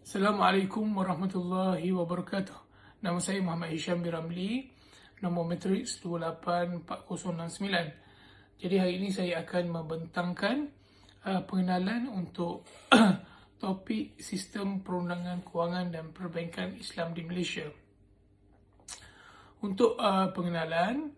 Assalamualaikum warahmatullahi wabarakatuh. Nama saya Muhammad Hisham bin Ramli, nombor matrix 284069. Jadi hari ini saya akan membentangkan pengenalan untuk topik sistem perundangan kewangan dan perbankan Islam di Malaysia. Untuk pengenalan,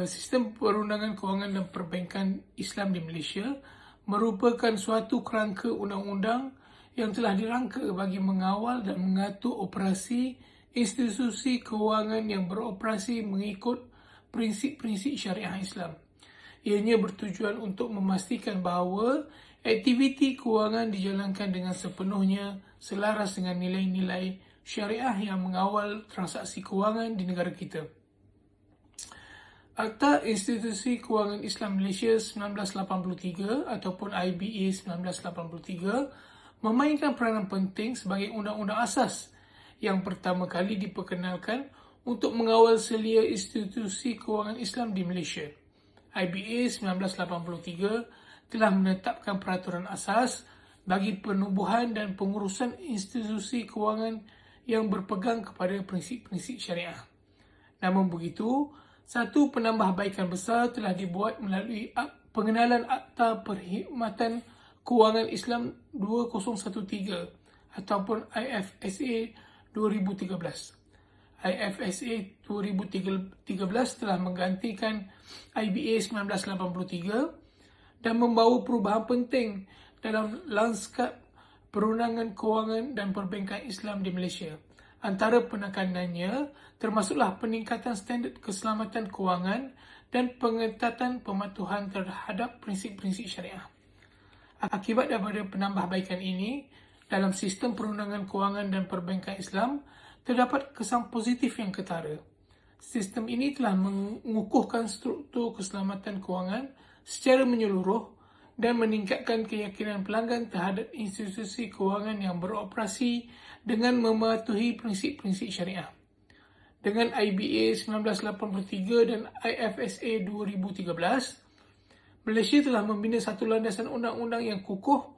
sistem perundangan kewangan dan perbankan Islam di Malaysia merupakan suatu kerangka undang-undang yang telah dirangka bagi mengawal dan mengatur operasi institusi kewangan yang beroperasi mengikut prinsip-prinsip syariah Islam. Ianya bertujuan untuk memastikan bahawa aktiviti kewangan dijalankan dengan sepenuhnya selaras dengan nilai-nilai syariah yang mengawal transaksi kewangan di negara kita. Akta Institusi Kewangan Islam Malaysia 1983 ataupun IBA 1983 memainkan peranan penting sebagai undang-undang asas yang pertama kali diperkenalkan untuk mengawal selia institusi kewangan Islam di Malaysia. IBA 1983 telah menetapkan peraturan asas bagi penubuhan dan pengurusan institusi kewangan yang berpegang kepada prinsip-prinsip syariah. Namun begitu, satu penambahbaikan besar telah dibuat melalui pengenalan Akta Perkhidmatan Kewangan Islam 2013 ataupun IFSA 2013. IFSA 2013 telah menggantikan IBA 1983 dan membawa perubahan penting dalam lanskap perundangan kewangan dan perbankan Islam di Malaysia. Antara penekanannya termasuklah peningkatan standard keselamatan kewangan dan pengetatan pematuhan terhadap prinsip-prinsip syariah. Akibat daripada penambahbaikan ini, dalam sistem perundangan kewangan dan perbankan Islam, terdapat kesan positif yang ketara. Sistem ini telah mengukuhkan struktur keselamatan kewangan secara menyeluruh dan meningkatkan keyakinan pelanggan terhadap institusi kewangan yang beroperasi dengan mematuhi prinsip-prinsip syariah. Dengan IBA 1983 dan IFSA 2013, Malaysia telah membina satu landasan undang-undang yang kukuh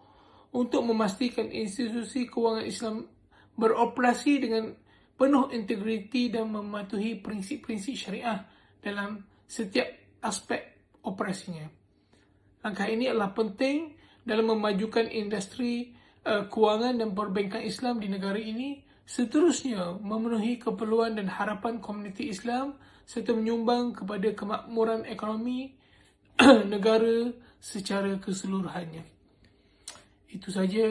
untuk memastikan institusi kewangan Islam beroperasi dengan penuh integriti dan mematuhi prinsip-prinsip syariah dalam setiap aspek operasinya. Langkah ini adalah penting dalam memajukan industri kewangan dan perbankan Islam di negara ini, seterusnya memenuhi keperluan dan harapan komuniti Islam serta menyumbang kepada kemakmuran ekonomi negara secara keseluruhannya. Itu saja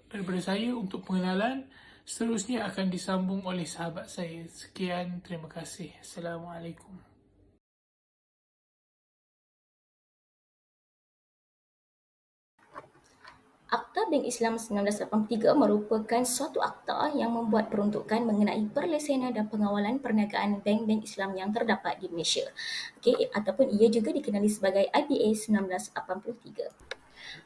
daripada saya untuk pengenalan. Seterusnya akan disambung oleh sahabat saya. Sekian, terima kasih. Assalamualaikum. Akta Bank Islam 1983 merupakan suatu akta yang membuat peruntukan mengenai perlesenan dan pengawalan perniagaan bank-bank Islam yang terdapat di Malaysia. Okey, ataupun ia juga dikenali sebagai IBA 1983.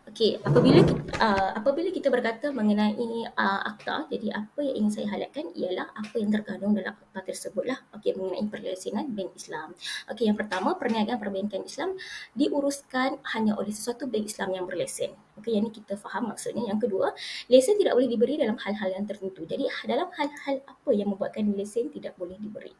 Okey, apabila kita berkata mengenai akta, jadi apa yang ingin saya highlightkan ialah apa yang terkandung dalam akta tersebutlah. Okey, mengenai perlesenan bank Islam. Okey, yang pertama, perniagaan perbankan Islam diuruskan hanya oleh sesuatu bank Islam yang berlesen. Okey, yang ini kita faham maksudnya. Yang kedua, lesen tidak boleh diberi dalam hal-hal yang tertentu. Jadi dalam hal-hal apa yang membuatkan lesen tidak boleh diberi?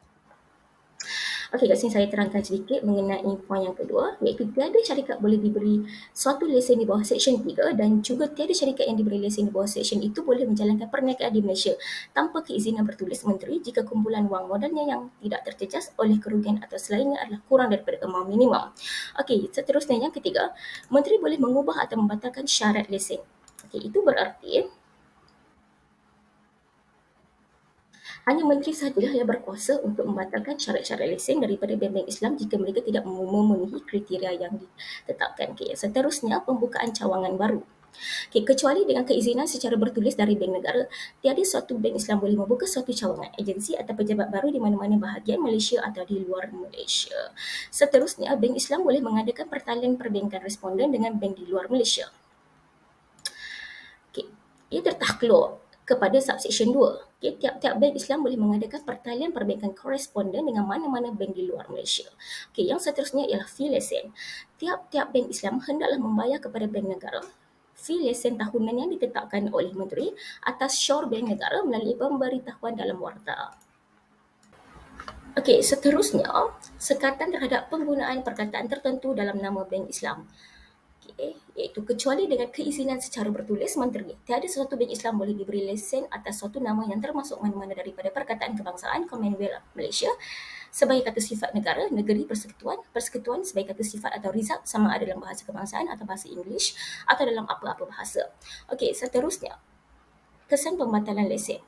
Okey, kat sini saya terangkan sedikit mengenai poin yang kedua, iaitu tiada syarikat boleh diberi suatu lesen di bawah Seksyen 3 dan juga tiada syarikat yang diberi lesen di bawah Seksyen itu boleh menjalankan perniagaan di Malaysia tanpa keizinan bertulis menteri jika kumpulan wang modalnya yang tidak tercejas oleh kerugian atau selainnya adalah kurang daripada amount minimum. Okey, seterusnya yang ketiga, menteri boleh mengubah atau membatalkan syarat lesen. Okey, itu berarti hanya menteri sahajalah yang berkuasa untuk membatalkan syarat-syarat lesen daripada bank-bank Islam jika mereka tidak memenuhi kriteria yang ditetapkan. Okay. Seterusnya, pembukaan cawangan baru. Okay, kecuali dengan keizinan secara bertulis dari bank negara, tiada suatu bank Islam boleh membuka suatu cawangan, agensi atau pejabat baru di mana-mana bahagian Malaysia atau di luar Malaysia. Seterusnya, bank Islam boleh mengadakan pertalian perbankan responden dengan bank di luar Malaysia. Okay. Ia tertakluk kepada subsection 2. Okay, tiap-tiap bank Islam boleh mengadakan pertalian perbankan koresponden dengan mana-mana bank di luar Malaysia. Okay, yang seterusnya ialah fee lesen. Tiap-tiap bank Islam hendaklah membayar kepada bank negara fee lesen tahunan yang ditetapkan oleh Menteri atas syur bank negara melalui pemberitahuan dalam warta. Okey, seterusnya, sekatan terhadap penggunaan perkataan tertentu dalam nama Bank Islam. Iaitu kecuali dengan keizinan secara bertulis Menteri, tiada sesuatu bank Islam boleh diberi lesen atas suatu nama yang termasuk mana-mana daripada perkataan kebangsaan Commonwealth Malaysia sebagai kata sifat negara, negeri, persekutuan, persekutuan sebagai kata sifat atau rizab sama ada dalam bahasa kebangsaan atau bahasa Inggeris atau dalam apa-apa bahasa. Okey, seterusnya, kesan pembatalan lesen.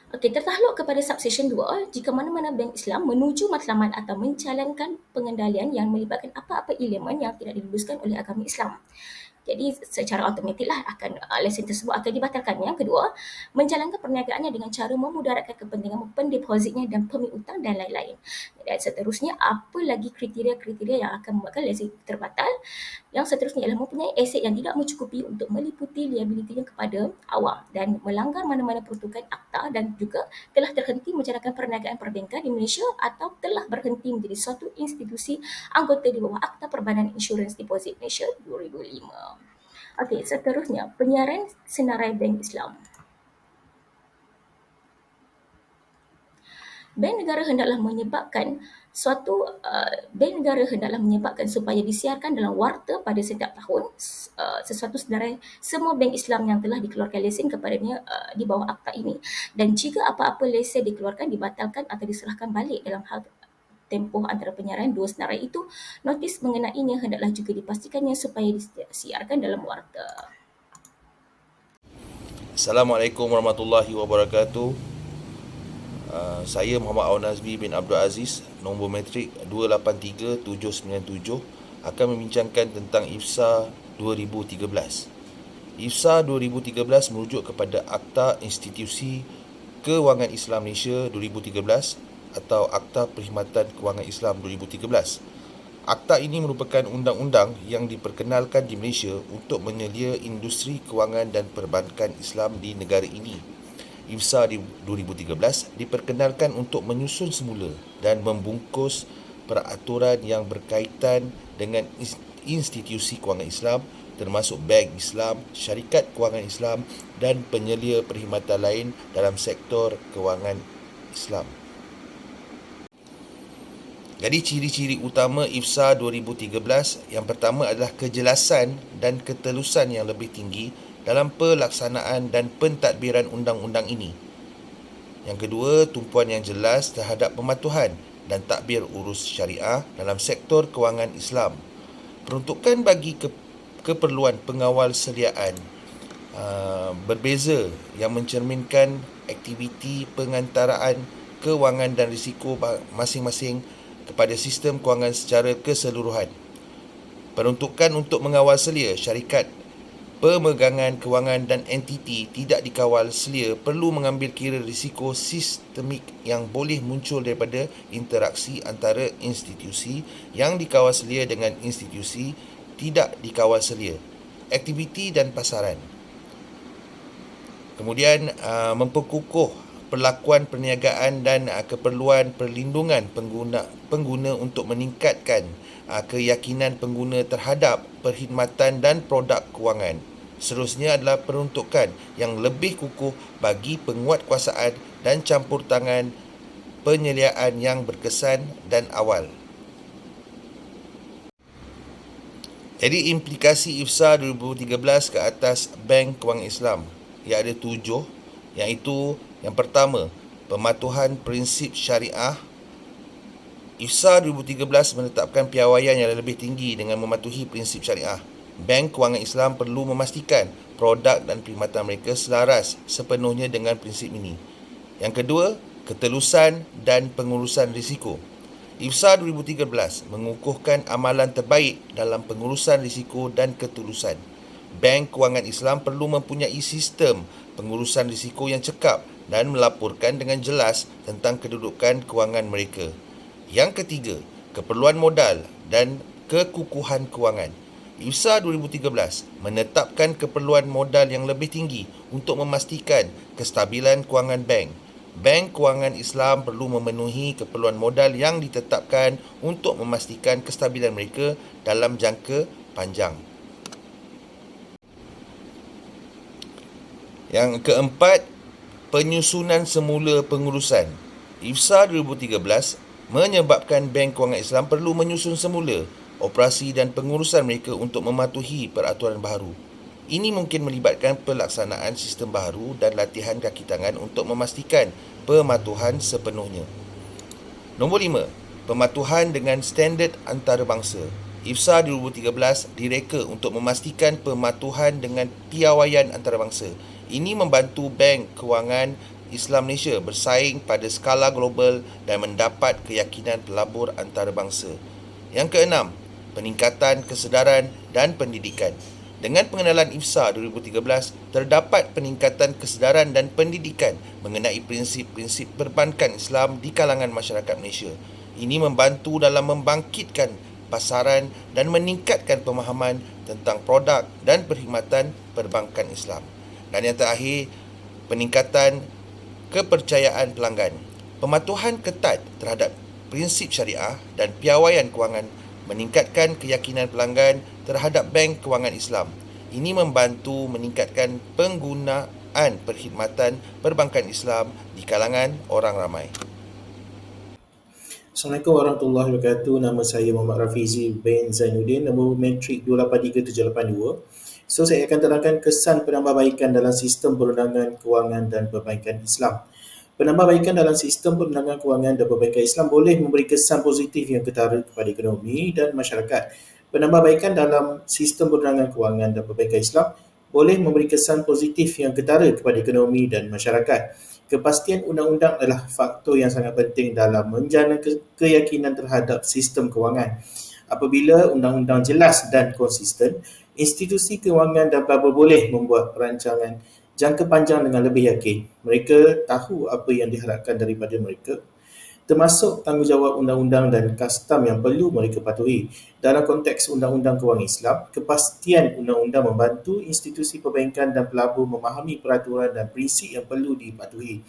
Okey, tertakluk kepada subsection 2, jika mana-mana bank Islam menuju matlamat atau menjalankan pengendalian yang melibatkan apa-apa elemen yang tidak diluluskan oleh agama Islam. Jadi secara automatiklah lesen tersebut akan dibatalkan. Yang kedua, menjalankan perniagaannya dengan cara memudaratkan kepentingan pendepositnya dan pemiutang dan lain-lain. Dan seterusnya, apa lagi kriteria-kriteria yang akan membuatkan lesen terbatal? Yang seterusnya ialah mempunyai aset yang tidak mencukupi untuk meliputi liabilitinya kepada awam dan melanggar mana-mana peruntukan akta dan juga telah terhenti menjalankan perniagaan perbankan di Malaysia atau telah berhenti menjadi suatu institusi anggota di bawah Akta Perbanan Insurans Deposit Malaysia 2005. Okey, seterusnya, penyiaran senarai bank Islam. Bank negara hendaklah menyebabkan supaya disiarkan dalam warta pada setiap tahun sesuatu senarai semua bank Islam yang telah dikeluarkan lesen kepadanya di bawah akta ini, dan jika apa-apa lesen dikeluarkan, dibatalkan atau diserahkan balik dalam hal tempoh antara penyiaran dua senarai itu, notis mengenainya hendaklah juga dipastikannya supaya disiarkan dalam warta. Assalamualaikum warahmatullahi wabarakatuh. Saya Muhammad Aun Nazmi bin Abdul Aziz, nombor metrik 283797, akan membincangkan tentang IFSA 2013. IFSA 2013 merujuk kepada Akta Institusi Kewangan Islam Malaysia 2013 atau Akta Perkhidmatan Kewangan Islam 2013. Akta ini merupakan undang-undang yang diperkenalkan di Malaysia untuk menyelia industri kewangan dan perbankan Islam di negara ini. IFSA 2013 diperkenalkan untuk menyusun semula dan membungkus peraturan yang berkaitan dengan institusi kewangan Islam termasuk bank Islam, syarikat kewangan Islam dan penyelia perkhidmatan lain dalam sektor kewangan Islam. Jadi ciri-ciri utama IFSA 2013 yang pertama adalah kejelasan dan ketelusan yang lebih tinggi dalam pelaksanaan dan pentadbiran undang-undang ini. Yang kedua, tumpuan yang jelas terhadap pematuhan dan tadbir urus syariah dalam sektor kewangan Islam. Peruntukan bagi keperluan pengawal sediaan berbeza yang mencerminkan aktiviti pengantaraan kewangan dan risiko masing-masing kepada sistem kewangan secara keseluruhan. Peruntukan untuk mengawal selia syarikat pemegangan kewangan dan entiti tidak dikawal selia perlu mengambil kira risiko sistemik yang boleh muncul daripada interaksi antara institusi yang dikawal selia dengan institusi tidak dikawal selia, aktiviti dan pasaran. Kemudian memperkukuh perlakuan perniagaan dan keperluan perlindungan pengguna untuk meningkatkan keyakinan pengguna terhadap perkhidmatan dan produk kewangan. Seterusnya adalah peruntukan yang lebih kukuh bagi penguatkuasaan dan campur tangan penyeliaan yang berkesan dan awal. Jadi implikasi IFSA 2013 ke atas Bank Kewangan Islam, ia ada 7, iaitu yang pertama, pematuhan prinsip syariah. IFSA 2013 menetapkan piawaian yang lebih tinggi dengan mematuhi prinsip syariah. Bank Kewangan Islam perlu memastikan produk dan perkhidmatan mereka selaras sepenuhnya dengan prinsip ini. Yang kedua, ketelusan dan pengurusan risiko. IFSA 2013 mengukuhkan amalan terbaik dalam pengurusan risiko dan ketulusan. Bank Kewangan Islam perlu mempunyai sistem pengurusan risiko yang cekap dan melaporkan dengan jelas tentang kedudukan kewangan mereka. Yang ketiga, keperluan modal dan kekukuhan kewangan. IFSA 2013 menetapkan keperluan modal yang lebih tinggi untuk memastikan kestabilan kewangan bank. Bank Kewangan Islam perlu memenuhi keperluan modal yang ditetapkan untuk memastikan kestabilan mereka dalam jangka panjang. Yang keempat, penyusunan semula pengurusan. IFSA 2013 menyebabkan Bank Kewangan Islam perlu menyusun semula operasi dan pengurusan mereka untuk mematuhi peraturan baharu. Ini mungkin melibatkan pelaksanaan sistem baharu dan latihan kaki tangan untuk memastikan pematuhan sepenuhnya. Nombor 5, pematuhan dengan standard antarabangsa. IFSA 2013 direka untuk memastikan pematuhan dengan piawaian antarabangsa. Ini membantu Bank Kewangan Islam Malaysia bersaing pada skala global dan mendapat keyakinan pelabur antarabangsa. Yang keenam, peningkatan kesedaran dan pendidikan. Dengan pengenalan IFSA 2013, terdapat peningkatan kesedaran dan pendidikan mengenai prinsip-prinsip perbankan Islam di kalangan masyarakat Malaysia. Ini membantu dalam membangkitkan pasaran dan meningkatkan pemahaman tentang produk dan perkhidmatan perbankan Islam. Dan yang terakhir, peningkatan kepercayaan pelanggan. Pematuhan ketat terhadap prinsip syariah dan piawaian kewangan meningkatkan keyakinan pelanggan terhadap Bank Kewangan Islam. Ini membantu meningkatkan penggunaan perkhidmatan perbankan Islam di kalangan orang ramai. Assalamualaikum warahmatullahi wabarakatuh. Nama saya Muhammad Rafizi bin Zainuddin, nombor metrik 283782. So, saya akan terangkan kesan penambahbaikan dalam sistem perundangan kewangan dan perbankan Islam. Penambahbaikan dalam sistem perundangan kewangan dan perbankan Islam boleh memberi kesan positif yang ketara kepada ekonomi dan masyarakat. Penambahbaikan dalam sistem perundangan kewangan dan perbankan Islam boleh memberi kesan positif yang ketara kepada ekonomi dan masyarakat. Kepastian undang-undang adalah faktor yang sangat penting dalam menjana keyakinan terhadap sistem kewangan. Apabila undang-undang jelas dan konsisten, institusi kewangan dan pelabur boleh membuat perancangan jangka panjang dengan lebih yakin. Mereka tahu apa yang diharapkan daripada mereka, termasuk tanggungjawab undang-undang dan kastam yang perlu mereka patuhi. Dalam konteks Undang-Undang Kewangan Islam, kepastian undang-undang membantu institusi perbankan dan pelabur memahami peraturan dan prinsip yang perlu dipatuhi.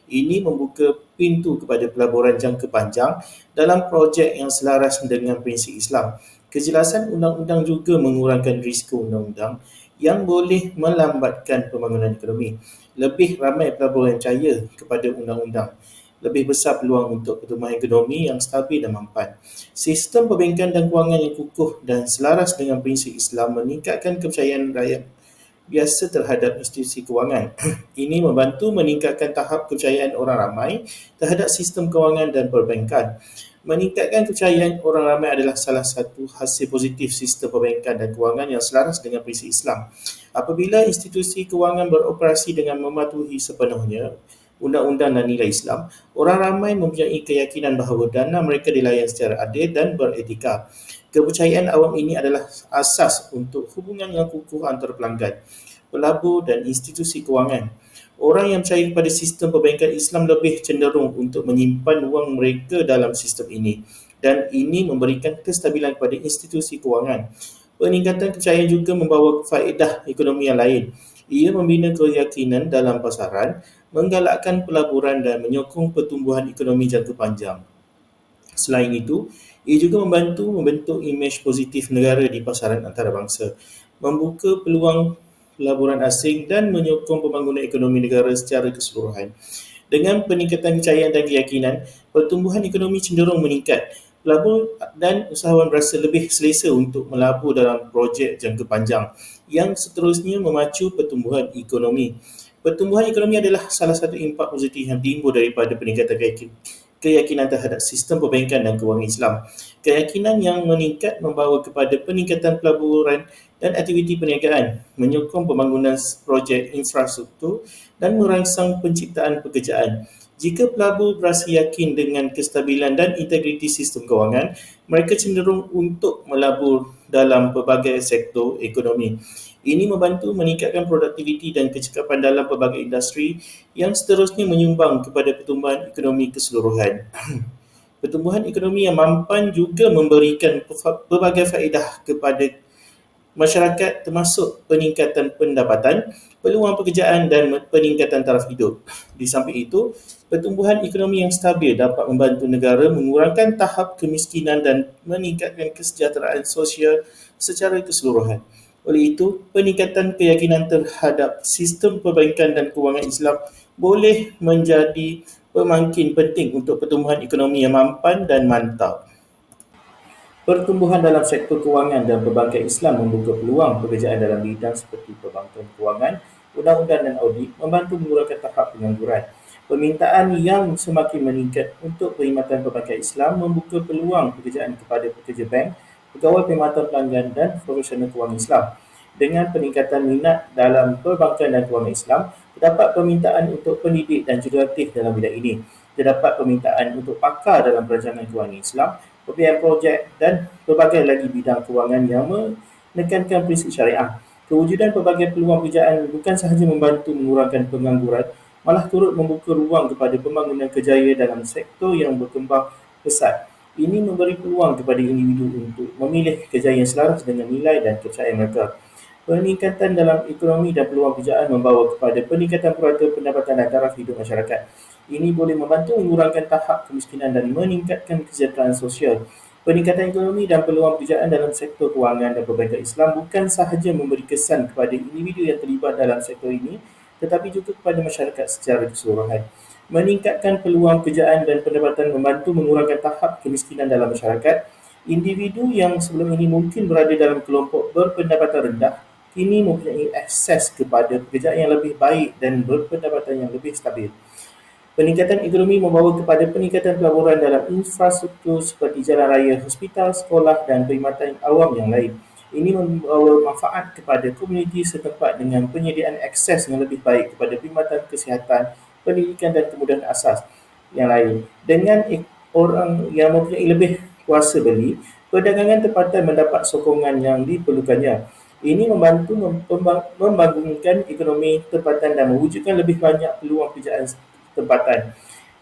Ini membuka pintu kepada pelaburan jangka panjang dalam projek yang selaras dengan prinsip Islam. Kejelasan undang-undang juga mengurangkan risiko undang-undang yang boleh melambatkan pembangunan ekonomi. Lebih ramai pelabur yang percaya kepada undang-undang, lebih besar peluang untuk pertumbuhan ekonomi yang stabil dan mampan. Sistem perbankan dan kewangan yang kukuh dan selaras dengan prinsip Islam meningkatkan kepercayaan rakyat biasa terhadap institusi kewangan. Ini membantu meningkatkan tahap kepercayaan orang ramai terhadap sistem kewangan dan perbankan. Meningkatkan kepercayaan orang ramai adalah salah satu hasil positif sistem perbankan dan kewangan yang selaras dengan prinsip Islam. Apabila institusi kewangan beroperasi dengan mematuhi sepenuhnya undang-undang dan nilai Islam, orang ramai mempunyai keyakinan bahawa dana mereka dilayan secara adil dan beretika. Kepercayaan awam ini adalah asas untuk hubungan yang kukuh antara pelanggan, pelabur dan institusi kewangan. Orang yang percaya kepada sistem perbankan Islam lebih cenderung untuk menyimpan wang mereka dalam sistem ini, dan ini memberikan kestabilan kepada institusi kewangan. Peningkatan kepercayaan juga membawa faedah ekonomi yang lain. Ia membina keyakinan dalam pasaran, menggalakkan pelaburan dan menyokong pertumbuhan ekonomi jangka panjang. Selain itu, ia juga membantu membentuk imej positif negara di pasaran antarabangsa, membuka peluang pelaburan asing dan menyokong pembangunan ekonomi negara secara keseluruhan. Dengan peningkatan kepercayaan dan keyakinan, pertumbuhan ekonomi cenderung meningkat. Pelabur dan usahawan berasa lebih selesa untuk melabur dalam projek jangka panjang yang seterusnya memacu pertumbuhan ekonomi. Pertumbuhan ekonomi adalah salah satu impak positif yang timbul daripada peningkatan keyakinan terhadap sistem perbankan dan kewangan Islam. Keyakinan yang meningkat membawa kepada peningkatan pelaburan dan aktiviti perniagaan, menyokong pembangunan projek infrastruktur dan merangsang penciptaan pekerjaan. Jika pelabur berasa yakin dengan kestabilan dan integriti sistem kewangan, mereka cenderung untuk melabur dalam pelbagai sektor ekonomi. Ini membantu meningkatkan produktiviti dan kecekapan dalam pelbagai industri yang seterusnya menyumbang kepada pertumbuhan ekonomi keseluruhan. Pertumbuhan ekonomi yang mampan juga memberikan pelbagai faedah kepada masyarakat termasuk peningkatan pendapatan, peluang pekerjaan dan peningkatan taraf hidup. Di samping itu, pertumbuhan ekonomi yang stabil dapat membantu negara mengurangkan tahap kemiskinan dan meningkatkan kesejahteraan sosial secara keseluruhan. Oleh itu, peningkatan keyakinan terhadap sistem perbankan dan kewangan Islam boleh menjadi pemangkin penting untuk pertumbuhan ekonomi yang mampan dan mantap. Pertumbuhan dalam sektor kewangan dan perbankan Islam membuka peluang pekerjaan dalam bidang seperti perbankan kewangan, undang-undang dan audit membantu mengurangkan tahap pengangguran. Permintaan yang semakin meningkat untuk perkhidmatan perbankan Islam membuka peluang pekerjaan kepada pekerja bank, pegawai perkhidmatan pelanggan dan profesional kewangan Islam. Dengan peningkatan minat dalam perbankan dan kewangan Islam, terdapat permintaan untuk pendidik dan jurulatih dalam bidang ini. Terdapat permintaan untuk pakar dalam perancangan kewangan Islam, pembiayaan projek dan berbagai lagi bidang kewangan yang menekankan prinsip syariah. Kewujudan pelbagai peluang pekerjaan bukan sahaja membantu mengurangkan pengangguran, malah turut membuka ruang kepada pembangunan kerjaya dalam sektor yang berkembang pesat. Ini memberi peluang kepada individu untuk memilih kerjaya yang selaras dengan nilai dan kepercayaan mereka. Peningkatan dalam ekonomi dan peluang pekerjaan membawa kepada peningkatan purata pendapatan dan taraf hidup masyarakat. Ini boleh membantu mengurangkan tahap kemiskinan dan meningkatkan kesejahteraan sosial. Peningkatan ekonomi dan peluang pekerjaan dalam sektor kewangan dan perbankan Islam bukan sahaja memberi kesan kepada individu yang terlibat dalam sektor ini, tetapi juga kepada masyarakat secara keseluruhan. Meningkatkan peluang pekerjaan dan pendapatan membantu mengurangkan tahap kemiskinan dalam masyarakat. Individu yang sebelum ini mungkin berada dalam kelompok berpendapatan rendah, kini mempunyai akses kepada pekerjaan yang lebih baik dan berpendapatan yang lebih stabil. Peningkatan ekonomi membawa kepada peningkatan pelaburan dalam infrastruktur seperti jalan raya, hospital, sekolah dan perkhidmatan awam yang lain. Ini membawa manfaat kepada komuniti setempat dengan penyediaan akses yang lebih baik kepada perkhidmatan kesihatan, pendidikan dan kemudahan asas yang lain. Dengan orang yang mempunyai lebih kuasa beli, perdagangan tempatan mendapat sokongan yang diperlukannya. Ini membantu membangunkan ekonomi tempatan dan mewujudkan lebih banyak peluang pekerjaan tempatan.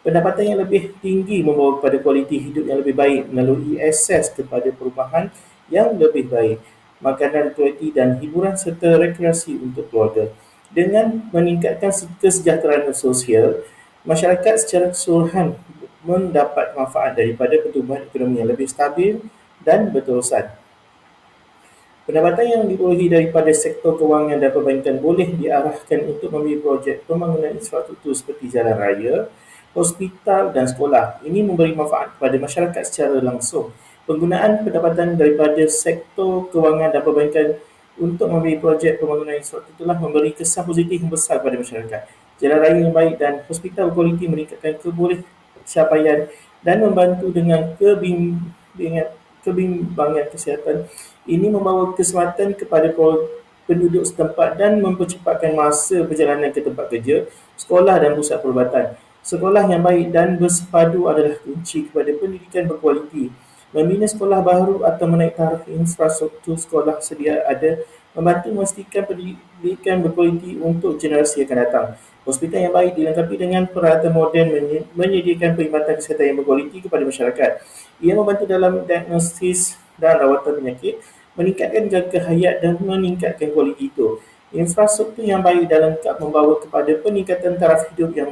Pendapatan yang lebih tinggi membawa kepada kualiti hidup yang lebih baik melalui akses kepada perumahan yang lebih baik, makanan kualiti dan hiburan serta rekreasi untuk keluarga. Dengan meningkatkan kesejahteraan sosial, masyarakat secara keseluruhan mendapat manfaat daripada pertumbuhan ekonomi yang lebih stabil dan berterusan. Pendapatan yang diperolehi daripada sektor kewangan dan perbankan boleh diarahkan untuk membeli projek pembangunan infrastruktur seperti jalan raya, hospital dan sekolah. Ini memberi manfaat kepada masyarakat secara langsung. Penggunaan pendapatan daripada sektor kewangan dan perbankan untuk membeli projek pembangunan infrastruktur telah memberi kesan positif yang besar kepada masyarakat. Jalan raya yang baik dan hospital berkualiti meningkatkan kebolehcapaian dan membantu dengan kebimbangan kesihatan. Ini membawa keselamatan kepada penduduk setempat dan mempercepatkan masa perjalanan ke tempat kerja, sekolah dan pusat perubatan. Sekolah yang baik dan bersepadu adalah kunci kepada pendidikan berkualiti. Membina sekolah baru atau menaik taraf infrastruktur sekolah sedia ada membantu memastikan pendidikan berkualiti untuk generasi yang akan datang. Hospital yang baik dilengkapi dengan peralatan moden menyediakan perkhidmatan kesihatan yang berkualiti kepada masyarakat. Ia membantu dalam diagnosis dan rawatan penyakit, meningkatkan jangka hayat dan meningkatkan kualiti hidup. Infrastruktur yang baik dan lengkap membawa kepada peningkatan taraf hidup yang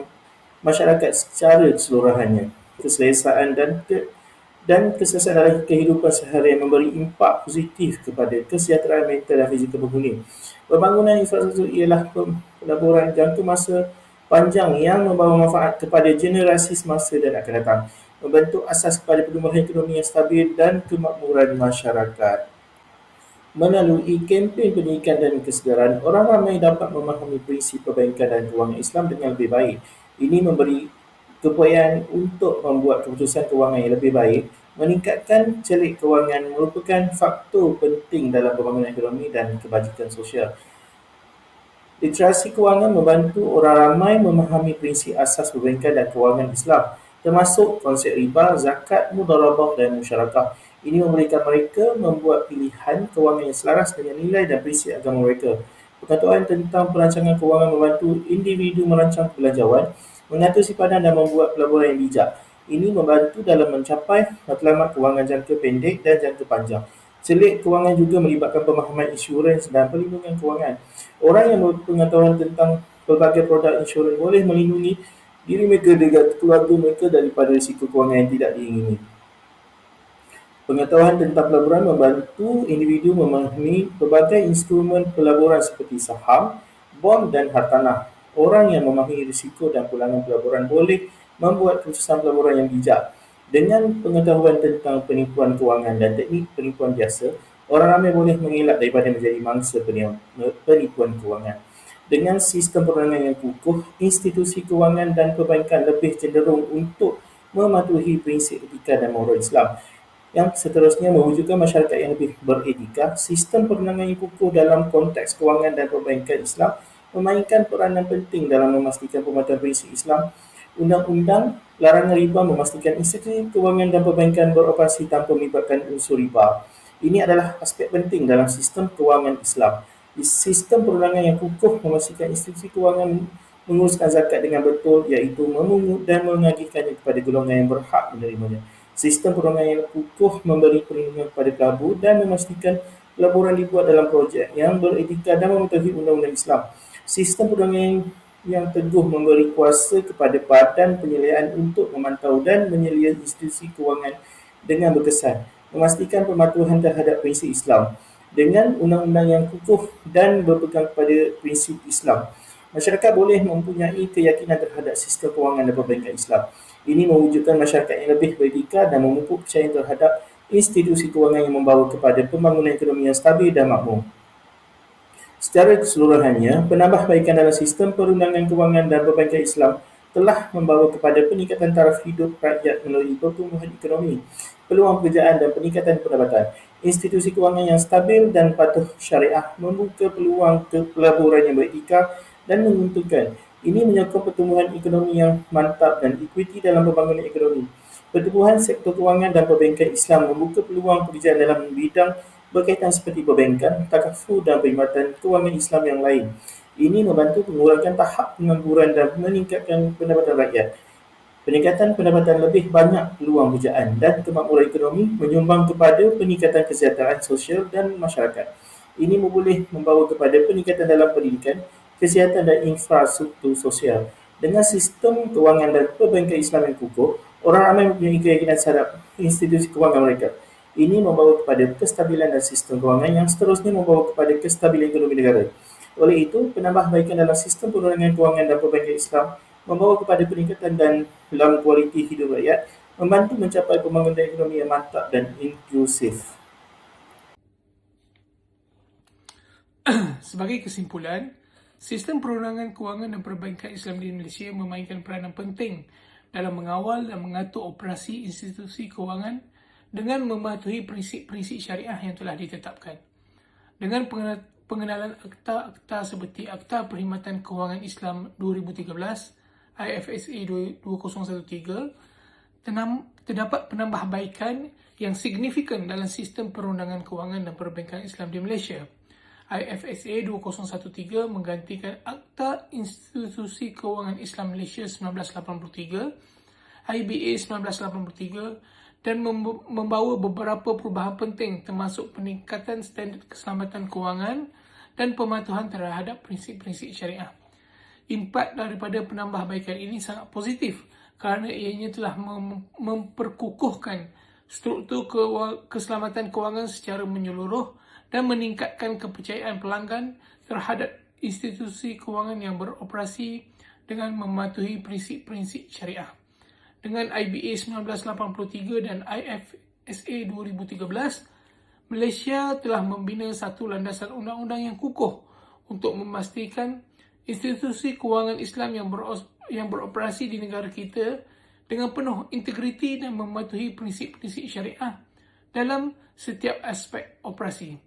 masyarakat secara keseluruhannya. Keselesaan dan keselesaan dalam kehidupan seharian memberi impak positif kepada kesejahteraan mental dan fizikal penghuni. Pembangunan infrastruktur ialah pelaburan jangka masa panjang yang membawa manfaat kepada generasi semasa dan akan datang, membentuk asas kepada pertumbuhan ekonomi yang stabil dan kemakmuran masyarakat. Melalui kempen pendidikan dan kesedaran, orang ramai dapat memahami prinsip perbankan dan kewangan Islam dengan lebih baik. Ini memberi keupayaan untuk membuat keputusan kewangan yang lebih baik. Meningkatkan celik kewangan merupakan faktor penting dalam pembangunan ekonomi dan kebajikan sosial. Literasi kewangan membantu orang ramai memahami prinsip asas perbankan dan kewangan Islam, termasuk konsep riba, zakat, mudharabah dan musyarakah. Ini memberikan mereka membuat pilihan kewangan yang selaras dengan nilai dan prinsip agama mereka. Pengetahuan tentang perancangan kewangan membantu individu merancang belanjawan, mengatur simpanan dan membuat pelaburan yang bijak. Ini membantu dalam mencapai matlamat kewangan jangka pendek dan jangka panjang. Selit kewangan juga melibatkan pemahaman insurans dan perlindungan kewangan. Orang yang berpengetahuan tentang pelbagai produk insurans boleh melindungi diri mereka dan keluarga mereka daripada risiko kewangan yang tidak diingini. Pengetahuan tentang pelaburan membantu individu memahami pelbagai instrumen pelaburan seperti saham, bond dan hartanah. Orang yang memahami risiko dan pulangan pelaburan boleh membuat keputusan pelaburan yang bijak. Dengan pengetahuan tentang penipuan kewangan dan teknik penipuan biasa, orang ramai boleh mengelak daripada menjadi mangsa penipuan kewangan. Dengan sistem perundangan yang kukuh, institusi kewangan dan perbankan lebih cenderung untuk mematuhi prinsip etika dan moral Islam. Yang seterusnya mewujudkan masyarakat yang lebih beretika. Sistem perundangan yang kukuh dalam konteks kewangan dan perbankan Islam memainkan peranan penting dalam memastikan pematuhan prinsip Islam. Undang-undang larangan riba memastikan institusi kewangan dan perbankan beroperasi tanpa melibatkan unsur riba. Ini adalah aspek penting dalam sistem kewangan Islam. Sistem perundangan yang kukuh memastikan institusi kewangan menguruskan zakat dengan betul, iaitu memungut dan mengagihkannya kepada golongan yang berhak menerimanya. Sistem perundangan yang kukuh memberi perlindungan kepada pelabur dan memastikan pelaburan dibuat dalam projek yang beretika dan mematuhi undang-undang Islam. Sistem perundangan yang teguh memberi kuasa kepada badan penyeliaan untuk memantau dan menyelia institusi kewangan dengan berkesan, memastikan pematuhan terhadap prinsip Islam. Dengan undang-undang yang kukuh dan berpegang kepada prinsip Islam, masyarakat boleh mempunyai keyakinan terhadap sistem kewangan dan perbankan Islam. Ini mewujudkan masyarakat yang lebih beretika dan memupuk kepercayaan terhadap institusi kewangan yang membawa kepada pembangunan ekonomi yang stabil dan makmur. Secara keseluruhannya, penambahbaikan dalam sistem perundangan kewangan dan perbankan Islam telah membawa kepada peningkatan taraf hidup rakyat melalui pertumbuhan ekonomi, peluang pekerjaan dan peningkatan pendapatan. Institusi kewangan yang stabil dan patuh syariah membuka peluang ke pelaburan yang beretika dan menguntungkan. Ini menyokong pertumbuhan ekonomi yang mantap dan equity dalam pembangunan ekonomi. Pertumbuhan sektor kewangan dan perbankan Islam membuka peluang pekerjaan dalam bidang berkaitan seperti perbankan, takaful dan perkhidmatan kewangan Islam yang lain. Ini membantu mengurangkan tahap pengangguran dan meningkatkan pendapatan rakyat. Peningkatan pendapatan lebih banyak peluang pekerjaan dan kemakmuran ekonomi menyumbang kepada peningkatan kesejahteraan sosial dan masyarakat. Ini boleh membawa kepada peningkatan dalam pendidikan, kesihatan dan infrastruktur sosial. Dengan sistem kewangan dan perbankan Islam yang kukuh, orang ramai mempunyai keyakinan terhadap institusi kewangan mereka. Ini membawa kepada kestabilan dan sistem kewangan yang seterusnya membawa kepada kestabilan ekonomi negara. Oleh itu, penambahbaikan dalam sistem perundangan kewangan dan perbankan Islam membawa kepada peningkatan dalam kualiti hidup rakyat, membantu mencapai pembangunan ekonomi yang mantap dan inklusif. Sebagai kesimpulan, sistem perundangan kewangan dan perbankan Islam di Malaysia memainkan peranan penting dalam mengawal dan mengatur operasi institusi kewangan dengan mematuhi prinsip-prinsip syariah yang telah ditetapkan. Dengan pengenalan akta-akta seperti Akta Perkhidmatan Kewangan Islam 2013, IFSA 2013, terdapat penambahbaikan yang signifikan dalam sistem perundangan kewangan dan perbankan Islam di Malaysia. IFSA 2013 menggantikan Akta Institusi Kewangan Islam Malaysia 1983, IBA 1983 dan membawa beberapa perubahan penting termasuk peningkatan standard keselamatan kewangan dan pematuhan terhadap prinsip-prinsip syariah. Impak daripada penambahbaikan ini sangat positif kerana ianya telah memperkukuhkan struktur keselamatan kewangan secara menyeluruh dan meningkatkan kepercayaan pelanggan terhadap institusi kewangan yang beroperasi dengan mematuhi prinsip-prinsip syariah. Dengan IBA 1983 dan IFSA 2013, Malaysia telah membina satu landasan undang-undang yang kukuh untuk memastikan institusi kewangan Islam yang beroperasi di negara kita dengan penuh integriti dan mematuhi prinsip-prinsip syariah dalam setiap aspek operasi.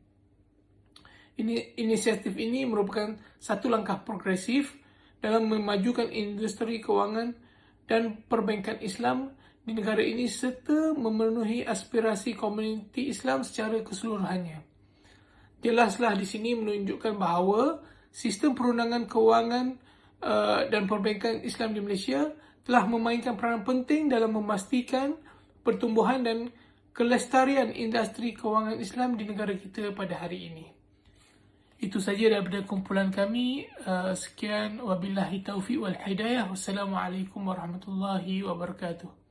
Inisiatif ini merupakan satu langkah progresif dalam memajukan industri kewangan dan perbankan Islam di negara ini serta memenuhi aspirasi komuniti Islam secara keseluruhannya. Jelaslah di sini menunjukkan bahawa sistem perundangan kewangan dan perbankan Islam di Malaysia telah memainkan peranan penting dalam memastikan pertumbuhan dan kelestarian industri kewangan Islam di negara kita pada hari ini. Itu saja daripada kumpulan kami. Sekian, wabillahi taufiq wal hidayah. Wassalamualaikum warahmatullahi wabarakatuh.